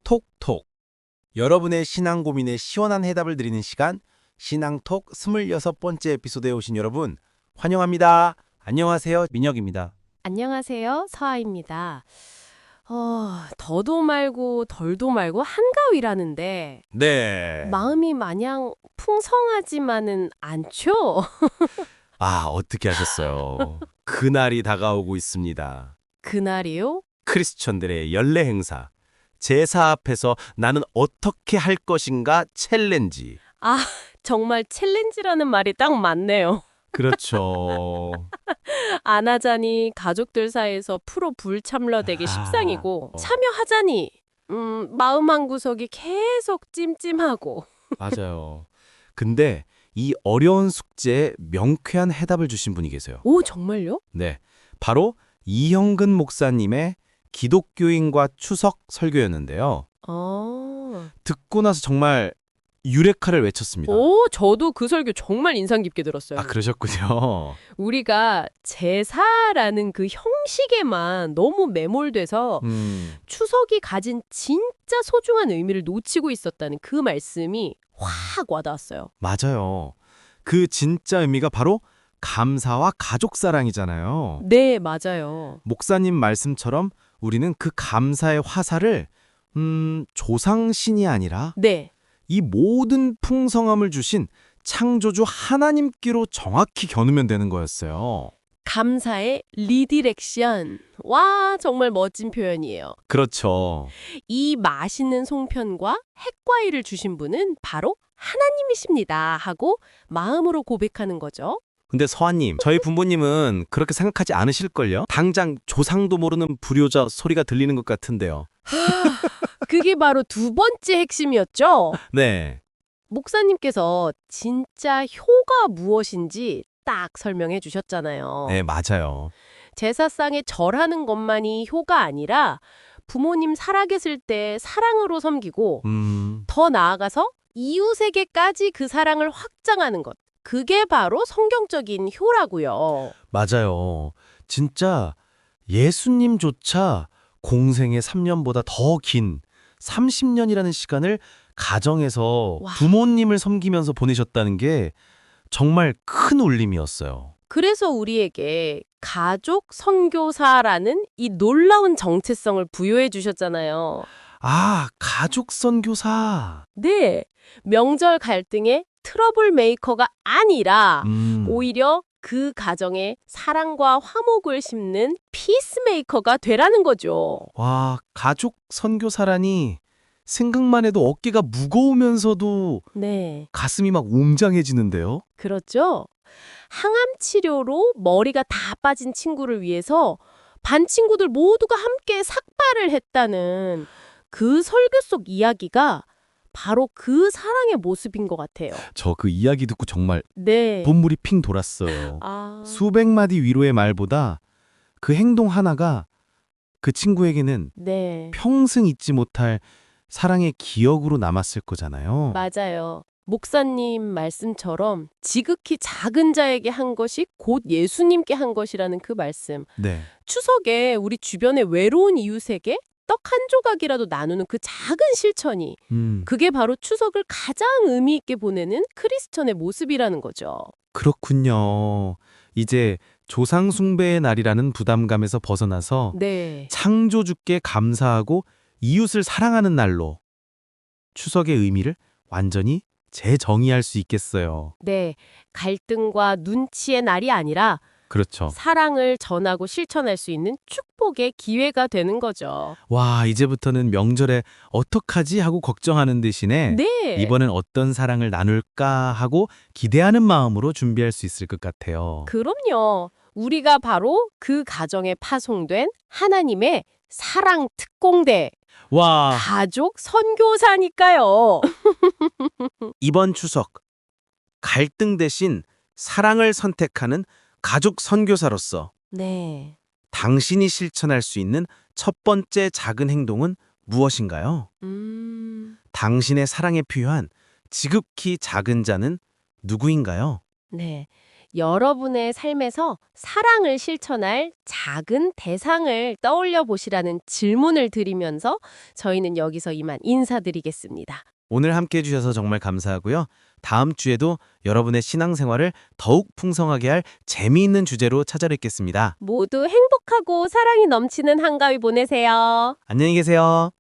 톡톡. 여러분의 신앙 고민에 시원한 해답을 드리는 시간, 신앙톡 26번째 에피소드에 오신 여러분 환영합니다. 안녕하세요, 민혁입니다. 안녕하세요. 서아입니다. 더도 말고 덜도 말고 한가위라는데 네. 마음이 마냥 풍성하지만은 않죠? 어떻게 하셨어요? 그날이 다가오고 있습니다. 그날이요? 크리스천들의 연례 행사. 제사 앞에서 나는 어떻게 할 것인가 챌린지. 정말 챌린지라는 말이 딱 맞네요. 그렇죠. 안 하자니 가족들 사이에서 프로 불참러되기 십상이고 참여하자니 마음 한구석이 계속 찜찜하고. 맞아요. 근데 이 어려운 숙제에 명쾌한 해답을 주신 분이 계세요. 오, 정말요? 네, 바로 이형근 목사님의 기독교인과 추석 설교였는데요. 듣고 나서 정말 유레카를 외쳤습니다. 오, 저도 그 설교 정말 인상 깊게 들었어요. 그러셨군요. 우리가 제사라는 그 형식에만 너무 매몰돼서 추석이 가진 진짜 소중한 의미를 놓치고 있었다는 그 말씀이 확 와닿았어요. 맞아요. 그 진짜 의미가 바로 감사와 가족 사랑이잖아요. 네, 맞아요. 목사님 말씀처럼 우리는 그 감사의 화살을 조상신이 아니라 네, 이 모든 풍성함을 주신 창조주 하나님께로 정확히 겨누면 되는 거였어요. 감사의 리디렉션. 와, 정말 멋진 표현이에요. 그렇죠. 이 맛있는 송편과 핵과일을 주신 분은 바로 하나님이십니다 하고 마음으로 고백하는 거죠. 근데 서아님, 저희 부모님은 그렇게 생각하지 않으실걸요? 당장 조상도 모르는 불효자 소리가 들리는 것 같은데요. 그게 바로 두 번째 핵심이었죠. 네, 목사님께서 진짜 효가 무엇인지 딱 설명해 주셨잖아요. 네, 맞아요. 제사상에 절하는 것만이 효가 아니라 부모님 살아계실 때 사랑으로 섬기고 더 나아가서 이웃에게까지 그 사랑을 확장하는 것. 그게 바로 성경적인 효라고요. 맞아요. 진짜 예수님조차 공생의 3년보다 더 긴 30년이라는 시간을 가정에서 와. 부모님을 섬기면서 보내셨다는 게 정말 큰 울림이었어요. 그래서 우리에게 가족 선교사라는 이 놀라운 정체성을 부여해 주셨잖아요. 가족 선교사. 네, 명절 갈등의 트러블 메이커가 아니라 오히려 그 가정에 사랑과 화목을 심는 피스메이커가 되라는 거죠. 와, 가족 선교사라니 생각만 해도 어깨가 무거우면서도 네, 가슴이 막 웅장해지는데요. 그렇죠. 항암 치료로 머리가 다 빠진 친구를 위해서 반 친구들 모두가 함께 삭발을 했다는 그 설교 속 이야기가 바로 그 사랑의 모습인 것 같아요. 저 그 이야기 듣고 정말 네. 눈물이 핑 돌았어요. 수백 마디 위로의 말보다 그 행동 하나가 그 친구에게는 네. 평생 잊지 못할 사랑의 기억으로 남았을 거잖아요. 맞아요. 목사님 말씀처럼 지극히 작은 자에게 한 것이 곧 예수님께 한 것이라는 그 말씀. 네. 추석에 우리 주변의 외로운 이웃에게 떡 한 조각이라도 나누는 그 작은 실천이 그게 바로 추석을 가장 의미 있게 보내는 크리스천의 모습이라는 거죠. 그렇군요. 이제 조상 숭배의 날이라는 부담감에서 벗어나서 네. 창조주께 감사하고 이웃을 사랑하는 날로 추석의 의미를 완전히 재정의할 수 있겠어요. 네. 갈등과 눈치의 날이 아니라 그렇죠. 사랑을 전하고 실천할 수 있는 축복의 기회가 되는 거죠. 와, 이제부터는 명절에 어떡하지 하고 걱정하는 대신에 네. 이번엔 어떤 사랑을 나눌까 하고 기대하는 마음으로 준비할 수 있을 것 같아요. 그럼요. 우리가 바로 그 가정에 파송된 하나님의 사랑 특공대, 와, 가족 선교사니까요. 이번 추석 갈등 대신 사랑을 선택하는 가족 선교사로서 네. 당신이 실천할 수 있는 첫 번째 작은 행동은 무엇인가요? 당신의 사랑에 필요한 지극히 작은 자는 누구인가요? 네. 여러분의 삶에서 사랑을 실천할 작은 대상을 떠올려 보시라는 질문을 드리면서 저희는 여기서 이만 인사드리겠습니다. 오늘 함께 해주셔서 정말 감사하고요. 다음 주에도 여러분의 신앙생활을 더욱 풍성하게 할 재미있는 주제로 찾아뵙겠습니다. 모두 행복하고 사랑이 넘치는 한가위 보내세요. 안녕히 계세요.